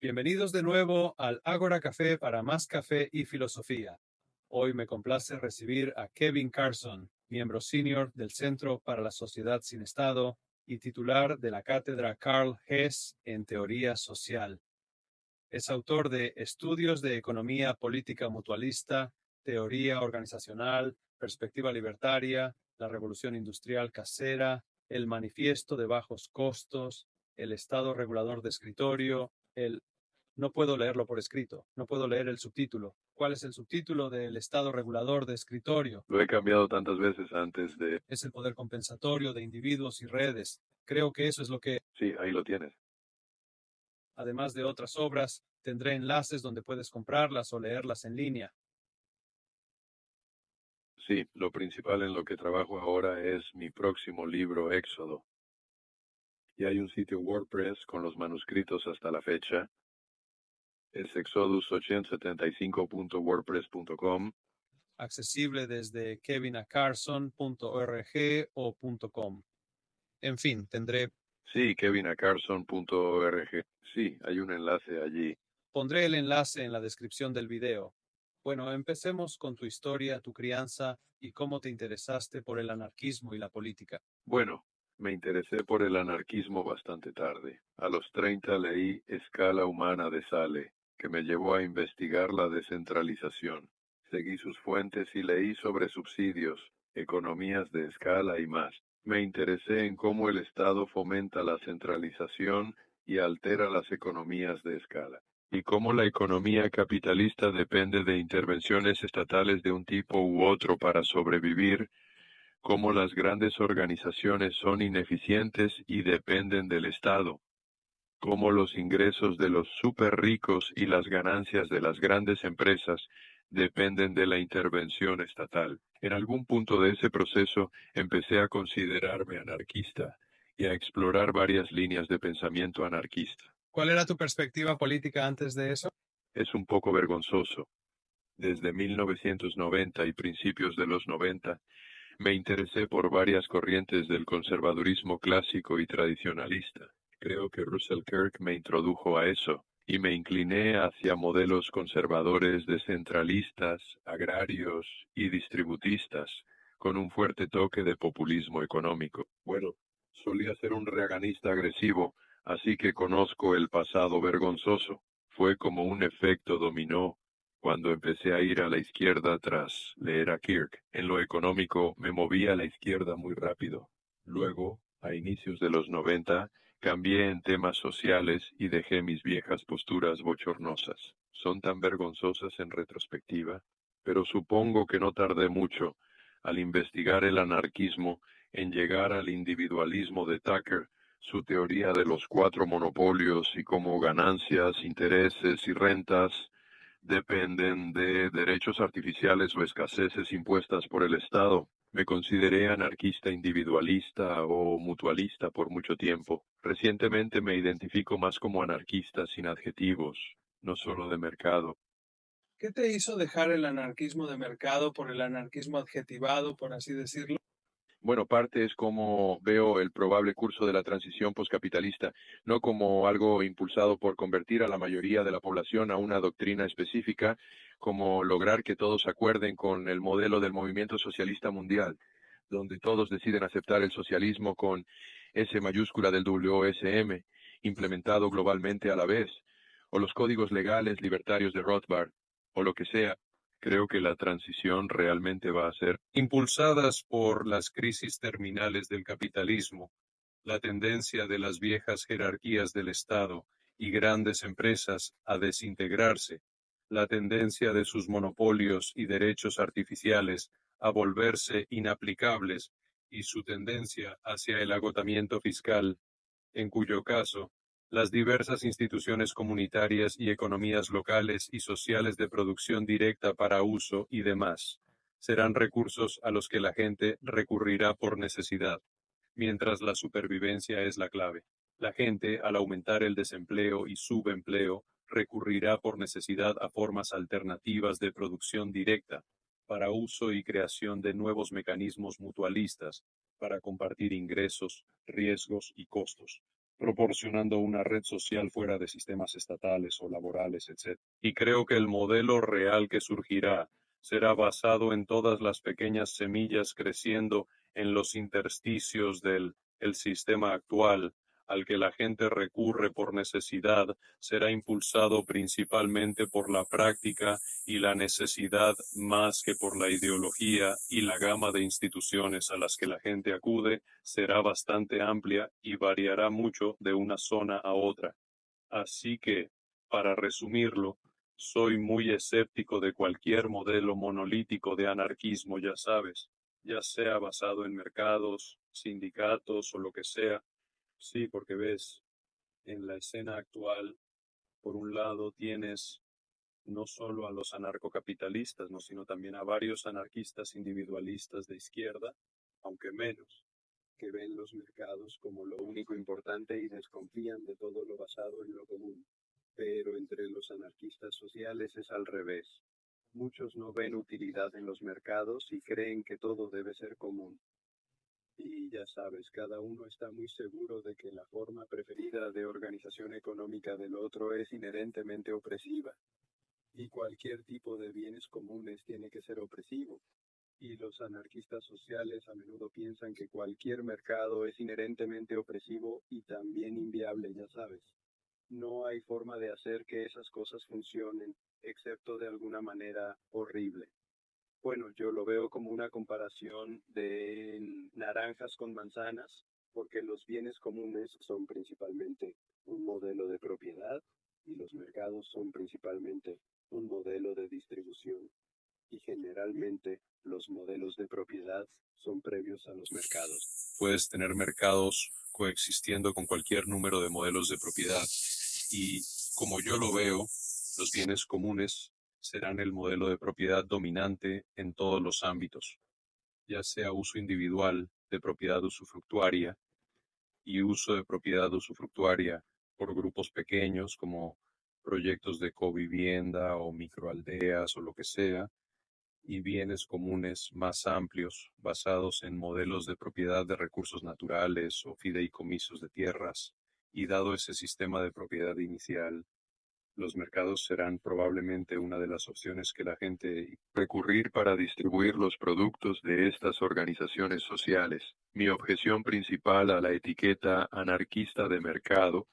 Bienvenidos de nuevo al Ágora Café para más café y filosofía. Hoy me complace recibir a Kevin Carson, miembro senior del Centro para la Sociedad sin Estado y titular de la cátedra Karl Hess en Teoría Social. Es autor de Estudios de Economía Política Mutualista, Teoría Organizacional, Perspectiva Libertaria, La Revolución Industrial Casera, El Manifiesto de Bajos Costos, El Estado Regulador de Escritorio, no puedo leerlo por escrito, no puedo leer el subtítulo. ¿Cuál es el subtítulo del Estado Regulador de Escritorio? Lo he cambiado tantas veces antes de... Es el poder compensatorio de individuos y redes. Creo que eso es lo que, Sí, ahí lo tienes. además de otras obras, tendré enlaces donde puedes comprarlas o leerlas en línea. Sí, lo principal en lo que trabajo ahora es mi próximo libro, Éxodo. Y hay un sitio WordPress con los manuscritos hasta la fecha. Es exodus875.wordpress.com. Accesible desde kevinacarson.org o .com. En fin, tendré. Sí, kevinacarson.org. Sí, hay un enlace allí. Pondré el enlace en la descripción del video. Bueno, empecemos con tu historia, tu crianza y cómo te interesaste por el anarquismo y la política. Bueno, me interesé por el anarquismo bastante tarde. A los 30 leí Escala Humana de Sale, que me llevó a investigar la descentralización. Seguí sus fuentes y leí sobre subsidios, economías de escala y más. Me interesé en cómo el Estado fomenta la centralización y altera las economías de escala, y cómo la economía capitalista depende de intervenciones estatales de un tipo u otro para sobrevivir, cómo las grandes organizaciones son ineficientes y dependen del Estado, cómo los ingresos de los súper ricos y las ganancias de las grandes empresas dependen de la intervención estatal. En algún punto de ese proceso empecé a considerarme anarquista y a explorar varias líneas de pensamiento anarquista. ¿Cuál era tu perspectiva política antes de eso? Es un poco vergonzoso. Desde 1990 y principios de los 90, me interesé por varias corrientes del conservadurismo clásico y tradicionalista. Creo que Russell Kirk me introdujo a eso, y me incliné hacia modelos conservadores descentralistas, agrarios y distributistas, con un fuerte toque de populismo económico. Bueno, solía ser un reaganista agresivo, así que conozco el pasado vergonzoso. Fue como un efecto dominó cuando empecé a ir a la izquierda tras leer a Kirk. En lo económico me moví a la izquierda muy rápido. Luego, a inicios de los 90, cambié en temas sociales y dejé mis viejas posturas bochornosas. Son tan vergonzosas en retrospectiva, pero supongo que no tardé mucho, al investigar el anarquismo, en llegar al individualismo de Tucker, su teoría de los 4 monopolios y cómo ganancias, intereses y rentas dependen de derechos artificiales o escaseces impuestas por el Estado. Me consideré anarquista individualista o mutualista por mucho tiempo. Recientemente me identifico más como anarquista sin adjetivos, no solo de mercado. ¿Qué te hizo dejar el anarquismo de mercado por el anarquismo adjetivado, por así decirlo? Bueno, parte es como veo el probable curso de la transición poscapitalista, no como algo impulsado por convertir a la mayoría de la población a una doctrina específica, como lograr que todos acuerden con el modelo del movimiento socialista mundial, donde todos deciden aceptar el socialismo con S mayúscula del WSM, implementado globalmente a la vez, o los códigos legales libertarios de Rothbard, o lo que sea. Creo que la transición realmente va a ser impulsadas por las crisis terminales del capitalismo, la tendencia de las viejas jerarquías del Estado y grandes empresas a desintegrarse, la tendencia de sus monopolios y derechos artificiales a volverse inaplicables y su tendencia hacia el agotamiento fiscal, en cuyo caso, las diversas instituciones comunitarias y economías locales y sociales de producción directa para uso y demás serán recursos a los que la gente recurrirá por necesidad, mientras la supervivencia es la clave. La gente, al aumentar el desempleo y subempleo, recurrirá por necesidad a formas alternativas de producción directa, para uso y creación de nuevos mecanismos mutualistas, para compartir ingresos, riesgos y costos. proporcionando una red social fuera de sistemas estatales o laborales, etc. Y creo que el modelo real que surgirá será basado en todas las pequeñas semillas creciendo en los intersticios del el sistema actual al que la gente recurre por necesidad, será impulsado principalmente por la práctica y la necesidad más que por la ideología, y la gama de instituciones a las que la gente acude será bastante amplia y variará mucho de una zona a otra. Así que, para resumirlo, soy muy escéptico de cualquier modelo monolítico de anarquismo, ya sabes, ya sea basado en mercados, sindicatos o lo que sea. Sí, porque ves, en la escena actual, por un lado tienes no solo a los anarcocapitalistas, ¿no?, sino también a varios anarquistas individualistas de izquierda, aunque menos, que ven los mercados como lo único importante y desconfían de todo lo basado en lo común. Pero entre los anarquistas sociales es al revés. Muchos no ven utilidad en los mercados y creen que todo debe ser común. Y ya sabes, cada uno está muy seguro de que la forma preferida de organización económica del otro es inherentemente opresiva, y cualquier tipo de bienes comunes tiene que ser opresivo. Y los anarquistas sociales a menudo piensan que cualquier mercado es inherentemente opresivo y también inviable, ya sabes. No hay forma de hacer que esas cosas funcionen, excepto de alguna manera horrible. Bueno, yo lo veo como una comparación de naranjas con manzanas, porque los bienes comunes son principalmente un modelo de propiedad y los mercados son principalmente un modelo de distribución. Y generalmente los modelos de propiedad son previos a los mercados. Puedes tener mercados coexistiendo con cualquier número de modelos de propiedad. Y como yo lo veo, los bienes comunes serán el modelo de propiedad dominante en todos los ámbitos, ya sea uso individual de propiedad usufructuaria y uso de propiedad usufructuaria por grupos pequeños como proyectos de covivienda o microaldeas o lo que sea, y bienes comunes más amplios basados en modelos de propiedad de recursos naturales o fideicomisos de tierras. Y dado ese sistema de propiedad inicial, los mercados serán probablemente una de las opciones que la gente Recurrir para distribuir los productos de estas organizaciones sociales. Mi objeción principal a la etiqueta anarquista de mercado,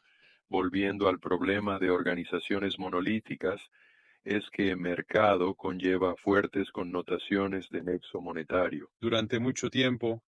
volviendo al problema de organizaciones monolíticas, es que mercado conlleva fuertes connotaciones de nexo monetario. Durante mucho tiempo,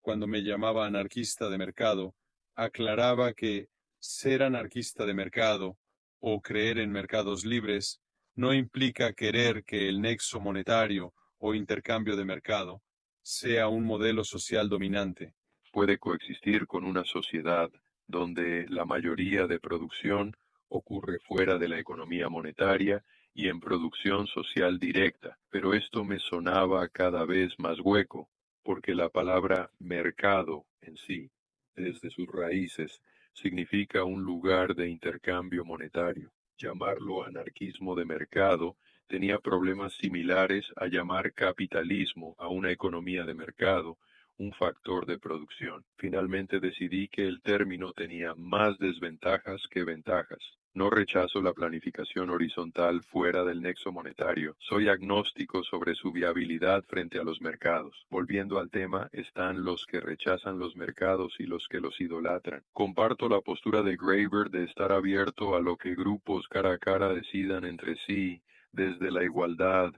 cuando me llamaba anarquista de mercado, aclaraba que ser anarquista de mercado o creer en mercados libres no implica querer que el nexo monetario o intercambio de mercado sea un modelo social dominante. Puede coexistir con una sociedad donde la mayoría de producción ocurre fuera de la economía monetaria y en producción social directa, pero esto me sonaba cada vez más hueco, porque la palabra mercado en sí, desde sus raíces, significa un lugar de intercambio monetario. Llamarlo anarquismo de mercado tenía problemas similares a llamar capitalismo a una economía de mercado un factor de producción. Finalmente decidí que el término tenía más desventajas que ventajas. No rechazo la planificación horizontal fuera del nexo monetario. Soy agnóstico sobre su viabilidad frente a los mercados. Volviendo al tema, están los que rechazan los mercados y los que los idolatran. Comparto la postura de Graeber de estar abierto a lo que grupos cara a cara decidan entre sí, desde la igualdad,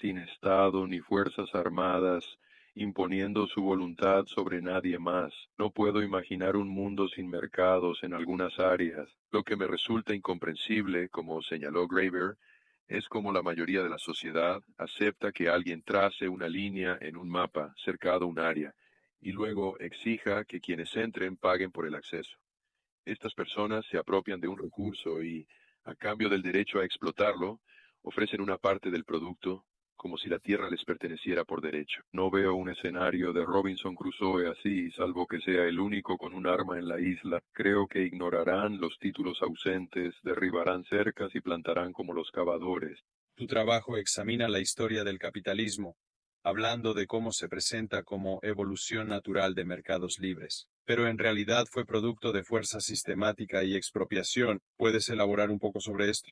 sin Estado ni fuerzas armadas, imponiendo su voluntad sobre nadie más. No puedo imaginar un mundo sin mercados en algunas áreas. Lo que me resulta incomprensible, como señaló Graeber, es como la mayoría de la sociedad acepta que alguien trace una línea en un mapa cercado a un área y luego exija que quienes entren paguen por el acceso. Estas personas se apropian de un recurso y, a cambio del derecho a explotarlo, ofrecen una parte del producto como si la tierra les perteneciera por derecho. No veo un escenario de Robinson Crusoe así, salvo que sea el único con un arma en la isla. Creo que ignorarán los títulos ausentes, derribarán cercas y plantarán como los cavadores. Tu trabajo examina la historia del capitalismo, hablando de cómo se presenta como evolución natural de mercados libres. pero en realidad fue producto de fuerza sistemática y expropiación. ¿Puedes elaborar un poco sobre esto?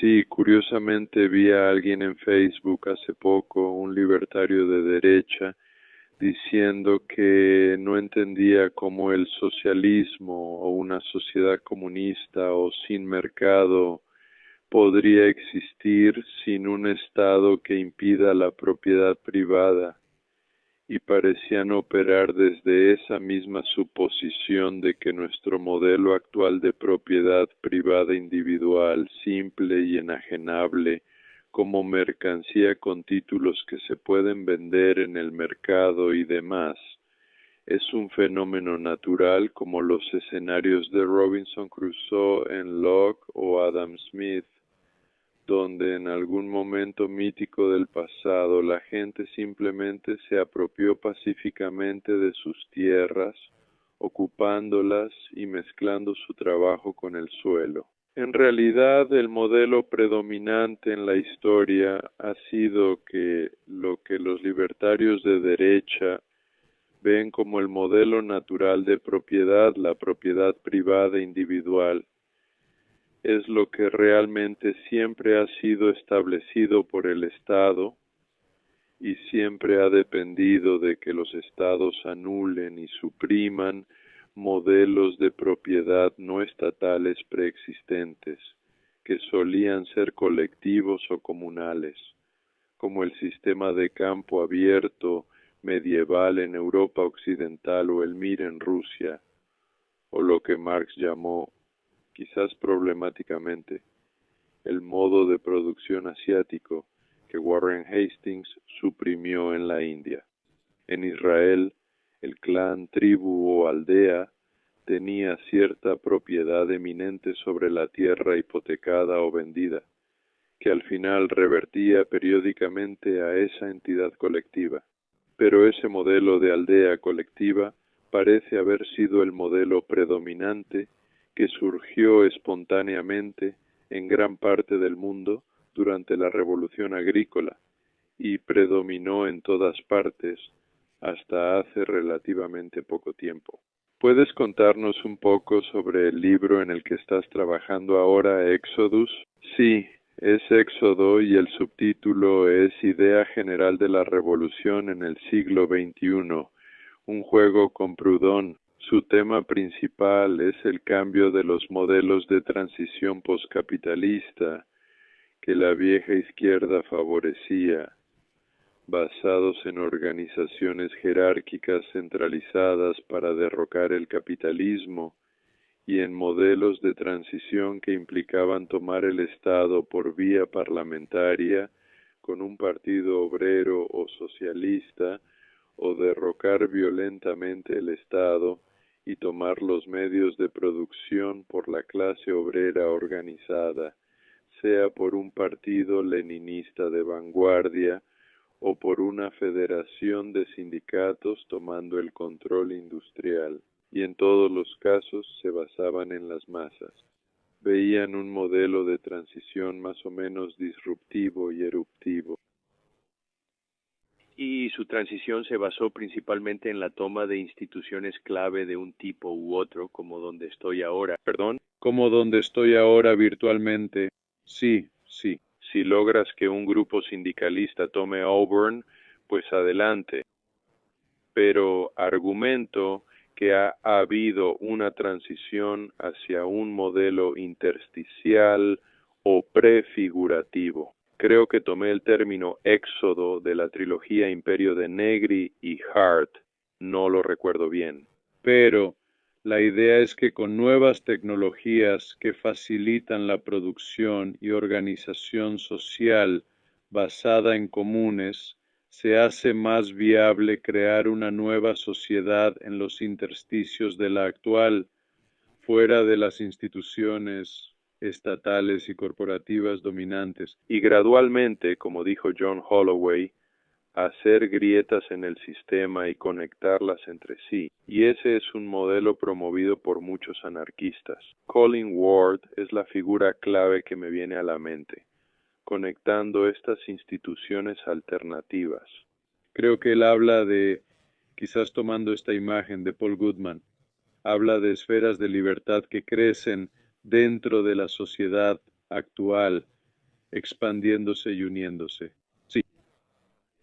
Sí, curiosamente vi a alguien en Facebook hace poco, un libertario de derecha, diciendo que no entendía cómo el socialismo o una sociedad comunista o sin mercado podría existir sin un Estado que impida la propiedad privada, y parecían operar desde esa misma suposición de que nuestro modelo actual de propiedad privada individual, simple y enajenable, como mercancía con títulos que se pueden vender en el mercado y demás, es un fenómeno natural como los escenarios de Robinson Crusoe en Locke o Adam Smith, donde en algún momento mítico del pasado la gente simplemente se apropió pacíficamente de sus tierras, ocupándolas y mezclando su trabajo con el suelo. En realidad, el modelo predominante en la historia ha sido que lo que los libertarios de derecha ven como el modelo natural de propiedad, la propiedad privada individual, es lo que realmente siempre ha sido establecido por el Estado y siempre ha dependido de que los Estados anulen y supriman modelos de propiedad no estatales preexistentes, que solían ser colectivos o comunales, como el sistema de campo abierto medieval en Europa Occidental o el MIR en Rusia, o lo que Marx llamó, quizás problemáticamente, el modo de producción asiático que Warren Hastings suprimió en la India. En Israel, el clan, tribu o aldea tenía cierta propiedad eminente sobre la tierra hipotecada o vendida, que al final revertía periódicamente a esa entidad colectiva. Pero ese modelo de aldea colectiva parece haber sido el modelo predominante que surgió espontáneamente en gran parte del mundo durante la Revolución Agrícola y predominó en todas partes hasta hace relativamente poco tiempo. ¿Puedes contarnos un poco sobre el libro en el que estás trabajando ahora, Exodus? Sí, es Éxodo y el subtítulo es Idea General de la Revolución en el siglo XXI, un juego con Proudhon. Su tema principal es el cambio de los modelos de transición postcapitalista que la vieja izquierda favorecía, basados en organizaciones jerárquicas centralizadas para derrocar el capitalismo y en modelos de transición que implicaban tomar el Estado por vía parlamentaria con un partido obrero o socialista o derrocar violentamente el Estado y tomar los medios de producción por la clase obrera organizada, sea por un partido leninista de vanguardia o por una federación de sindicatos tomando el control industrial, y en todos los casos se basaban en las masas. Veían un modelo de transición más o menos disruptivo y eruptivo. Y su transición se basó principalmente en la toma de instituciones clave de un tipo u otro, como donde estoy ahora. ¿Perdón? Como donde estoy ahora virtualmente. Sí, sí. Si logras que un grupo sindicalista tome Auburn, pues adelante. Pero argumento que ha habido una transición hacia un modelo intersticial o prefigurativo. Creo que tomé el término éxodo de la trilogía Imperio de Negri y Hart, no lo recuerdo bien. Pero la idea es que con nuevas tecnologías que facilitan la producción y organización social basada en comunes, se hace más viable crear una nueva sociedad en los intersticios de la actual, fuera de las instituciones estatales y corporativas dominantes, y gradualmente, como dijo John Holloway, hacer grietas en el sistema y conectarlas entre sí, y ese es un modelo promovido por muchos anarquistas. Colin Ward es la figura clave que me viene a la mente, conectando estas instituciones alternativas. Creo que él habla de quizás tomando esta imagen de Paul Goodman, habla de esferas de libertad que crecen dentro de la sociedad actual, expandiéndose y uniéndose. Sí.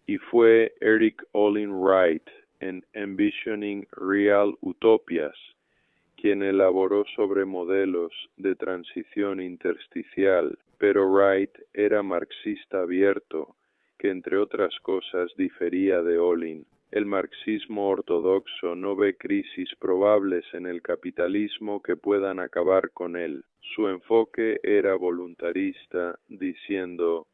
Y fue Eric Olin Wright en Envisioning Real Utopias quien elaboró sobre modelos de transición intersticial, pero Wright era marxista abierto, que entre otras cosas difería de Olin. El marxismo ortodoxo no ve crisis probables en el capitalismo que puedan acabar con él. Su enfoque era voluntarista, diciendo: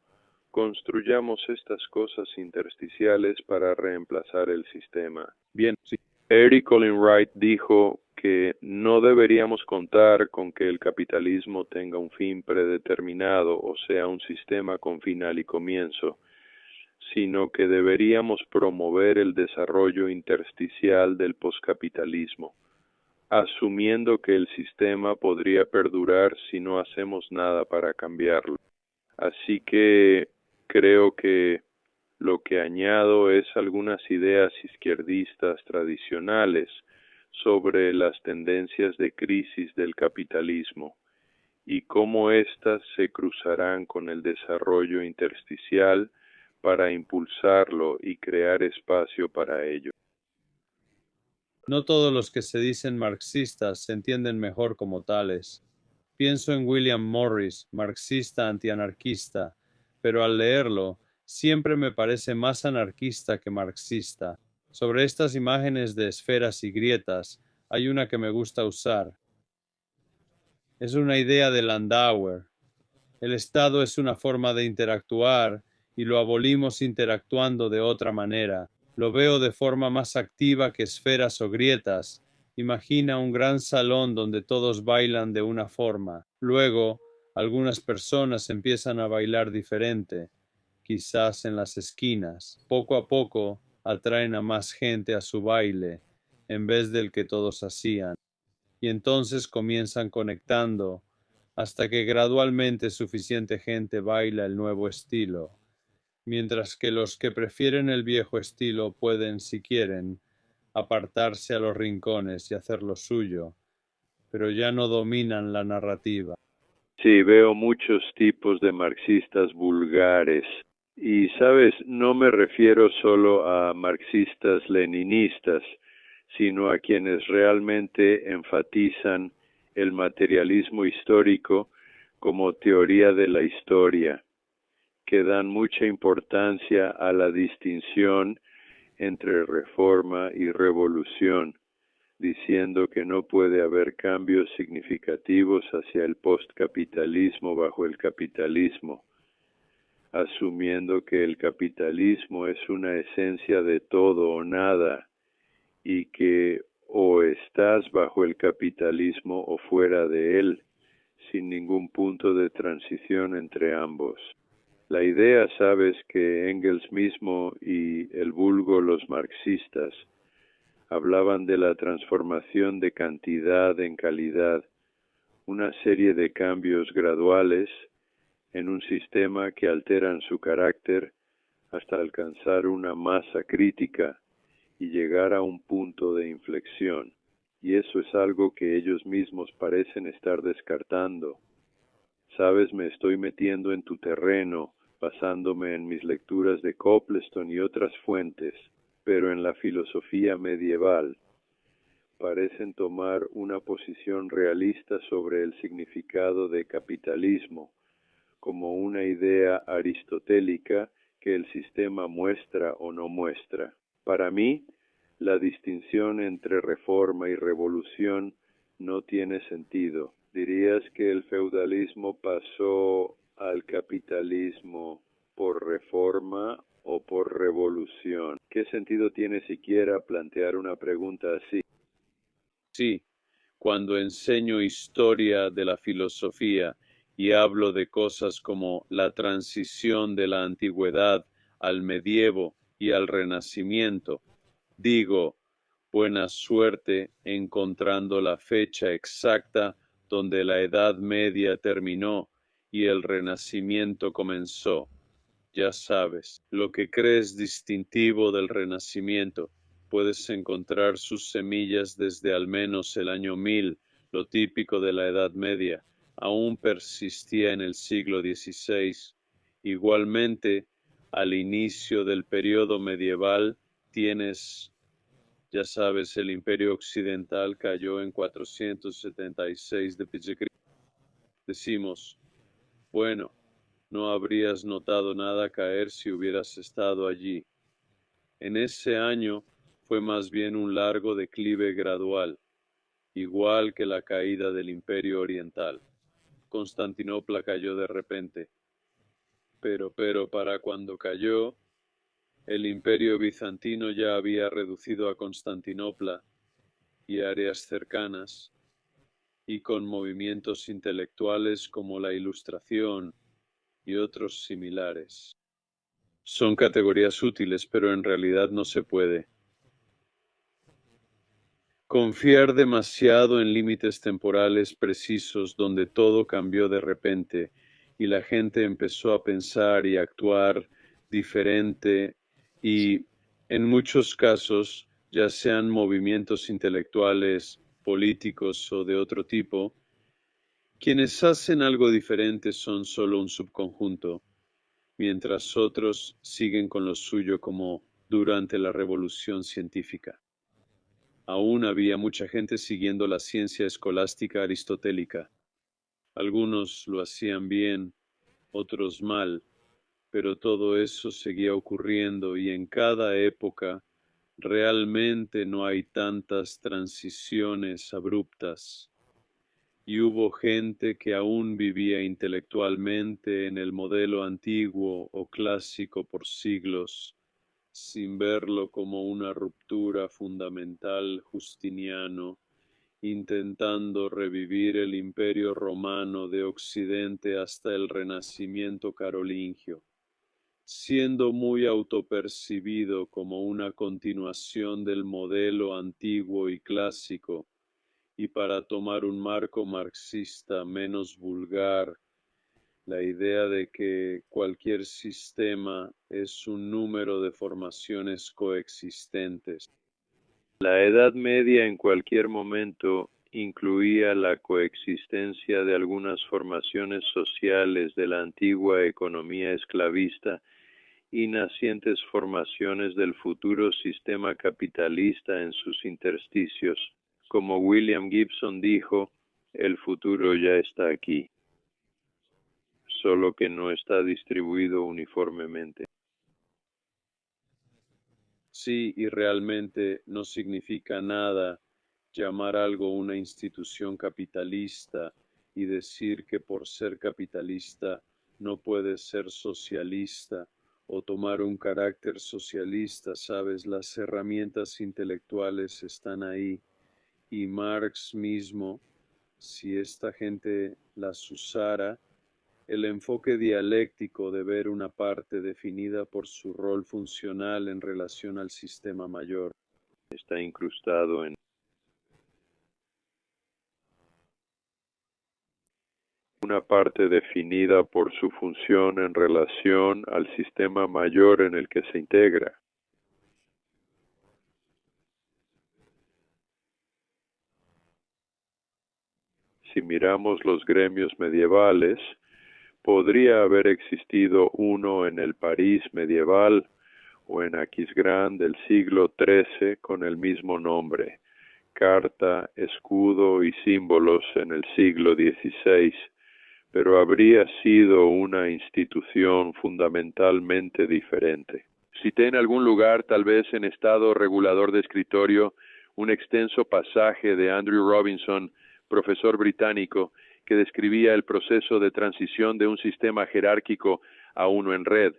construyamos estas cosas intersticiales para reemplazar el sistema. Bien, sí. Eric Olin Wright dijo que no deberíamos contar con que el capitalismo tenga un fin predeterminado, o sea, un sistema con final y comienzo, sino que deberíamos promover el desarrollo intersticial del poscapitalismo, asumiendo que el sistema podría perdurar si no hacemos nada para cambiarlo. Así que creo que lo que añado es algunas ideas izquierdistas tradicionales sobre las tendencias de crisis del capitalismo y cómo éstas se cruzarán con el desarrollo intersticial para impulsarlo y crear espacio para ello. No todos los que se dicen marxistas se entienden mejor como tales. Pienso en William Morris, marxista antianarquista, pero al leerlo, siempre me parece más anarquista que marxista. Sobre estas imágenes de esferas y grietas, hay una que me gusta usar. Es una idea de Landauer. El Estado es una forma de interactuar y lo abolimos interactuando de otra manera. Lo veo de forma más activa que esferas o grietas. Imagina un gran salón donde todos bailan de una forma. Luego, algunas personas empiezan a bailar diferente, quizás en las esquinas. Poco a poco atraen a más gente a su baile, en vez del que todos hacían. Y entonces comienzan conectando, hasta que gradualmente suficiente gente baila el nuevo estilo, mientras que los que prefieren el viejo estilo pueden, si quieren, apartarse a los rincones y hacer lo suyo, pero ya no dominan la narrativa. Sí, veo muchos tipos de marxistas vulgares. Y, sabes, no me refiero solo a marxistas leninistas, sino a quienes realmente enfatizan el materialismo histórico como teoría de la historia, que dan mucha importancia a la distinción entre reforma y revolución, diciendo que no puede haber cambios significativos hacia el postcapitalismo bajo el capitalismo, asumiendo que el capitalismo es una esencia de todo o nada y que o estás bajo el capitalismo o fuera de él, sin ningún punto de transición entre ambos. La idea, sabes, que Engels mismo y el vulgo los marxistas hablaban de la transformación de cantidad en calidad, una serie de cambios graduales en un sistema que alteran su carácter hasta alcanzar una masa crítica y llegar a un punto de inflexión. Y eso es algo que ellos mismos parecen estar descartando. Sabes, me estoy metiendo en tu terreno, basándome en mis lecturas de Copleston y otras fuentes, pero en la filosofía medieval parecen tomar una posición realista sobre el significado de capitalismo, como una idea aristotélica que el sistema muestra o no muestra. Para mí, la distinción entre reforma y revolución no tiene sentido. ¿Dirías que el feudalismo pasó al capitalismo por reforma o por revolución? ¿Qué sentido tiene siquiera plantear una pregunta así? Sí, cuando enseño historia de la filosofía y hablo de cosas como la transición de la antigüedad al medievo y al renacimiento, digo, buena suerte encontrando la fecha exacta donde la Edad Media terminó y el Renacimiento comenzó. Ya sabes, lo que crees distintivo del Renacimiento, puedes encontrar sus semillas desde al menos el año 1000, lo típico de la Edad Media. Aún persistía en el siglo XVI. Igualmente, al inicio del periodo medieval, tienes, ya sabes, el Imperio Occidental cayó en 476 de Cristo. Decimos, bueno, no habrías notado nada caer si hubieras estado allí. En ese año fue más bien un largo declive gradual, igual que la caída del Imperio Oriental. Constantinopla cayó de repente, pero para cuando cayó, el Imperio Bizantino ya había reducido a Constantinopla y áreas cercanas, y con movimientos intelectuales como la Ilustración y otros similares. Son categorías útiles, pero en realidad no se puede confiar demasiado en límites temporales precisos donde todo cambió de repente y la gente empezó a pensar y actuar diferente y en muchos casos, ya sean movimientos intelectuales, políticos o de otro tipo, quienes hacen algo diferente son solo un subconjunto, mientras otros siguen con lo suyo como durante la revolución científica. Aún había mucha gente siguiendo la ciencia escolástica aristotélica. Algunos lo hacían bien, otros mal, pero todo eso seguía ocurriendo y en cada época realmente no hay tantas transiciones abruptas. Y hubo gente que aún vivía intelectualmente en el modelo antiguo o clásico por siglos, sin verlo como una ruptura fundamental justiniano, intentando revivir el Imperio Romano de Occidente hasta el Renacimiento carolingio, siendo muy autopercibido como una continuación del modelo antiguo y clásico, y para tomar un marco marxista menos vulgar, la idea de que cualquier sistema es un número de formaciones coexistentes. La Edad Media en cualquier momento incluía la coexistencia de algunas formaciones sociales de la antigua economía esclavista y nacientes formaciones del futuro sistema capitalista en sus intersticios. Como William Gibson dijo, el futuro ya está aquí, solo que no está distribuido uniformemente. Sí, y realmente no significa nada llamar algo una institución capitalista y decir que por ser capitalista no puede ser socialista o tomar un carácter socialista, sabes, las herramientas intelectuales están ahí. Y Marx mismo, si esta gente las usara, el enfoque dialéctico de ver una parte definida por su rol funcional en relación al sistema mayor está incrustado en una parte definida por su función en relación al sistema mayor en el que se integra. Si miramos los gremios medievales, podría haber existido uno en el París medieval o en Aquisgrán del siglo XIII con el mismo nombre, carta, escudo y símbolos en el siglo XVI, pero habría sido una institución fundamentalmente diferente. Cité en algún lugar, tal vez en estado regulador de escritorio, un extenso pasaje de Andrew Robinson, profesor británico, que describía el proceso de transición de un sistema jerárquico a uno en red.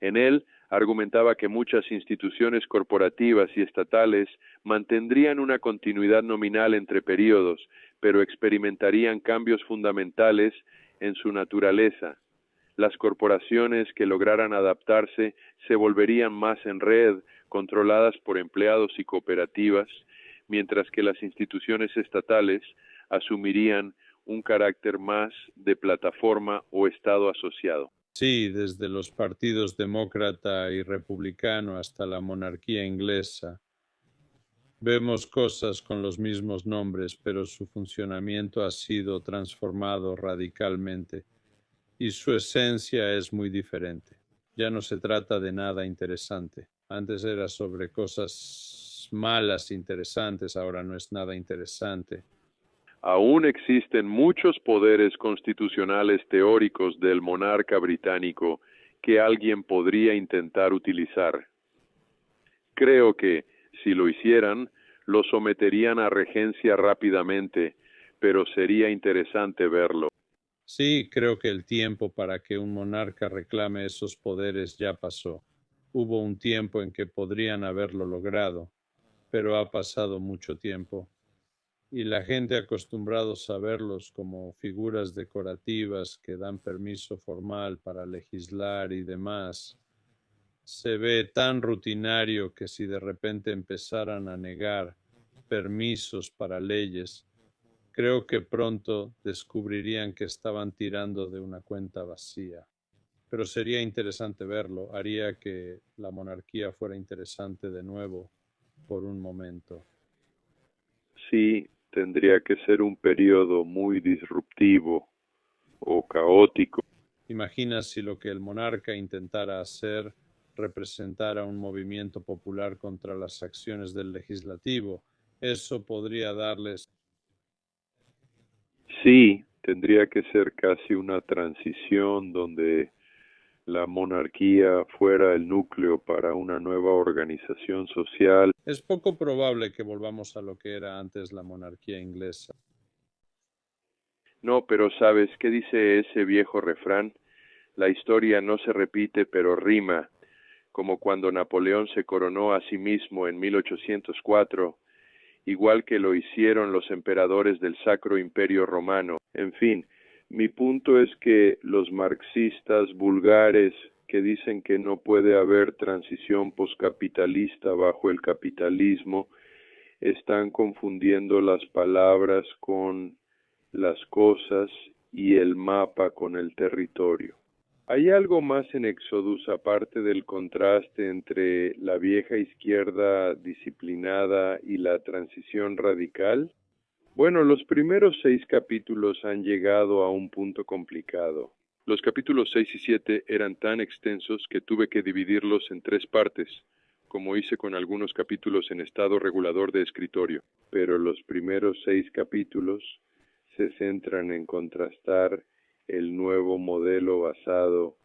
En él argumentaba que muchas instituciones corporativas y estatales mantendrían una continuidad nominal entre períodos, pero experimentarían cambios fundamentales en su naturaleza. Las corporaciones que lograran adaptarse se volverían más en red, controladas por empleados y cooperativas, mientras que las instituciones estatales asumirían un carácter más de plataforma o Estado asociado. Sí, desde los partidos demócrata y republicano hasta la monarquía inglesa, Vemos cosas con los mismos nombres, pero su funcionamiento ha sido transformado radicalmente y su esencia es muy diferente. Ya no se trata de nada interesante. Antes era sobre cosas malas interesantes, ahora no es nada interesante. Aún existen muchos poderes constitucionales teóricos del monarca británico que alguien podría intentar utilizar. Creo que, si lo hicieran, lo someterían a regencia rápidamente, pero sería interesante verlo. Sí, creo que el tiempo para que un monarca reclame esos poderes ya pasó. Hubo un tiempo en que podrían haberlo logrado, pero ha pasado mucho tiempo. Y la gente acostumbrados a verlos como figuras decorativas que dan permiso formal para legislar y demás, se ve tan rutinario que si de repente empezaran a negar permisos para leyes, creo que pronto descubrirían que estaban tirando de una cuenta vacía. Pero sería interesante verlo, haría que la monarquía fuera interesante de nuevo por un momento. Sí, tendría que ser un periodo muy disruptivo o caótico. Imagina si lo que el monarca intentara hacer representara un movimiento popular contra las acciones del legislativo. Eso podría darles. Sí, tendría que ser casi una transición donde la monarquía fuera el núcleo para una nueva organización social. Es poco probable que volvamos a lo que era antes la monarquía inglesa. No, pero ¿sabes qué dice ese viejo refrán? La historia no se repite, pero rima, como cuando Napoleón se coronó a sí mismo en 1804, igual que lo hicieron los emperadores del Sacro Imperio Romano. En fin, mi punto es que los marxistas vulgares que dicen que no puede haber transición poscapitalista bajo el capitalismo están confundiendo las palabras con las cosas y el mapa con el territorio. ¿Hay algo más en Exodus aparte del contraste entre la vieja izquierda disciplinada y la transición radical? Bueno, los primeros 6 capítulos han llegado a un punto complicado. Los capítulos 6 y 7 eran tan extensos que tuve que dividirlos en 3 partes, como hice con algunos capítulos en estado regulador de escritorio. Pero los primeros 6 capítulos se centran en contrastar el nuevo modelo basado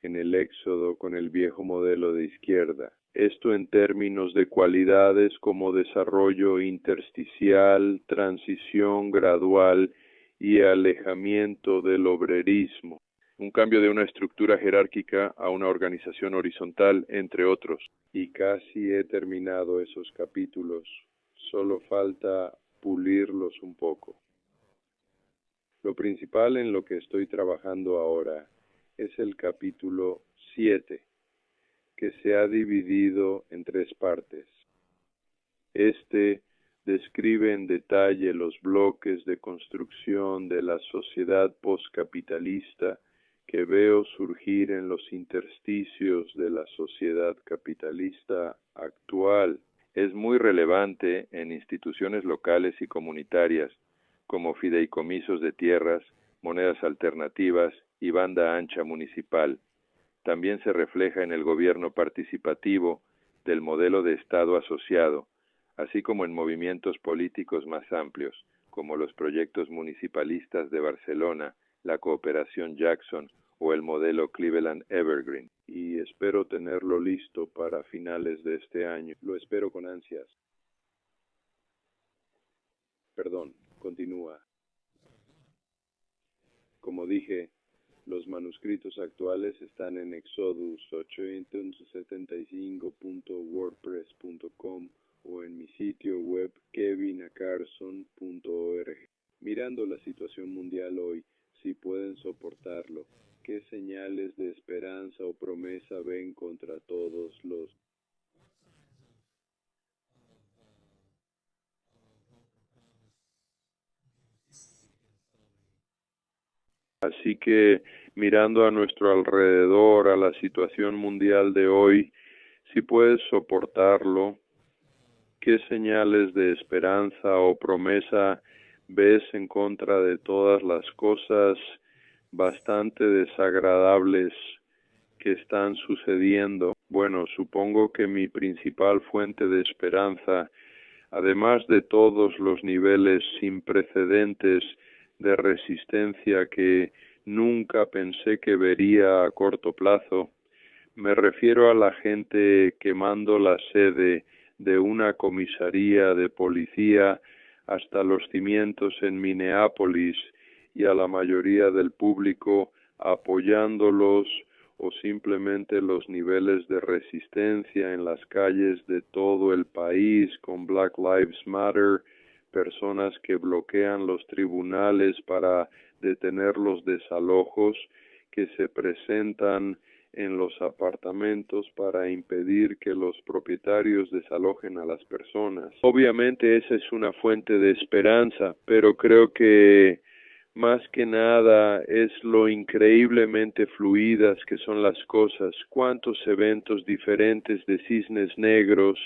en el éxodo con el viejo modelo de izquierda. Esto en términos de cualidades como desarrollo intersticial, transición gradual y alejamiento del obrerismo. Un cambio de una estructura jerárquica a una organización horizontal, entre otros. Y casi he terminado esos capítulos. Solo falta pulirlos un poco. Lo principal en lo que estoy trabajando ahora es el capítulo 7, que se ha dividido en 3 partes. Este describe en detalle los bloques de construcción de la sociedad postcapitalista que veo surgir en los intersticios de la sociedad capitalista actual. Es muy relevante en instituciones locales y comunitarias, como fideicomisos de tierras, monedas alternativas y banda ancha municipal. También se refleja en el gobierno participativo del modelo de Estado asociado, así como en movimientos políticos más amplios, como los proyectos municipalistas de Barcelona, la cooperación Jackson o el modelo Cleveland Evergreen. Y espero tenerlo listo para finales de este año. Lo espero con ansias. Perdón, continúa. Como dije, los manuscritos actuales están en Exodus 875.wordpress.com o en mi sitio web kevinacarson.org. Mirando la situación mundial hoy, si pueden soportarlo, ¿qué señales de esperanza o promesa ven contra todos los? Así que mirando a nuestro alrededor, a la situación mundial de hoy, si puedes soportarlo, ¿qué señales de esperanza o promesa ves en contra de todas las cosas bastante desagradables que están sucediendo? Bueno, supongo que mi principal fuente de esperanza, además de todos los niveles sin precedentes de resistencia que nunca pensé que vería a corto plazo, me refiero a la gente quemando la sede de una comisaría de policía hasta los cimientos en Minneapolis y a la mayoría del público apoyándolos, o simplemente los niveles de resistencia en las calles de todo el país con Black Lives Matter, personas que bloquean los tribunales para detener los desalojos, que se presentan en los apartamentos para impedir que los propietarios desalojen a las personas. Obviamente esa es una fuente de esperanza, pero creo que más que nada es lo increíblemente fluidas que son las cosas, cuántos eventos diferentes de cisnes negros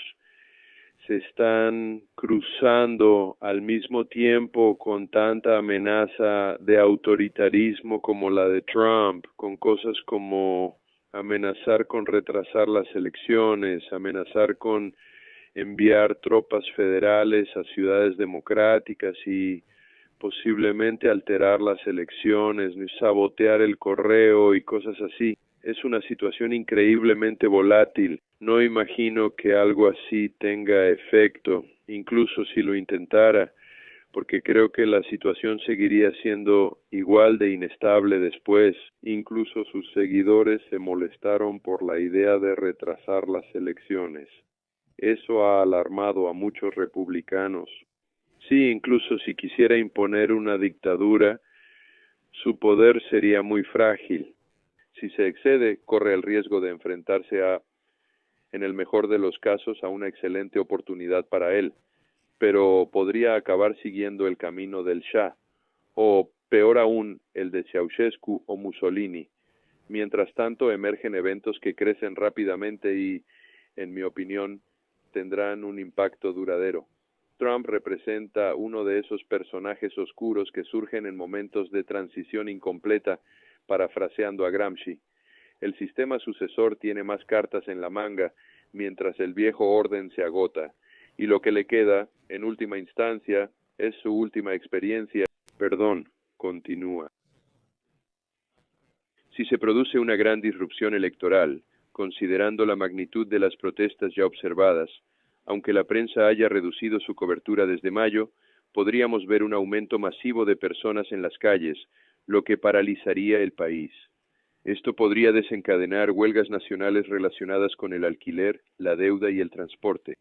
se están cruzando al mismo tiempo con tanta amenaza de autoritarismo como la de Trump, con cosas como amenazar con retrasar las elecciones, amenazar con enviar tropas federales a ciudades democráticas y posiblemente alterar las elecciones, sabotear el correo y cosas así. Es una situación increíblemente volátil. No imagino que algo así tenga efecto, incluso si lo intentara, porque creo que la situación seguiría siendo igual de inestable después. Incluso sus seguidores se molestaron por la idea de retrasar las elecciones. Eso ha alarmado a muchos republicanos. Sí, incluso si quisiera imponer una dictadura, su poder sería muy frágil. Si se excede, corre el riesgo de enfrentarse en el mejor de los casos, a una excelente oportunidad para él, pero podría acabar siguiendo el camino del Shah, o peor aún, el de Ceausescu o Mussolini. Mientras tanto, emergen eventos que crecen rápidamente y, en mi opinión, tendrán un impacto duradero. Trump representa uno de esos personajes oscuros que surgen en momentos de transición incompleta, parafraseando a Gramsci. El sistema sucesor tiene más cartas en la manga, mientras el viejo orden se agota, y lo que le queda, en última instancia, es su última experiencia. Continúa. Si se produce una gran disrupción electoral, considerando la magnitud de las protestas ya observadas, aunque la prensa haya reducido su cobertura desde mayo, podríamos ver un aumento masivo de personas en las calles, lo que paralizaría el país. Esto podría desencadenar huelgas nacionales relacionadas con el alquiler, la deuda y el transporte.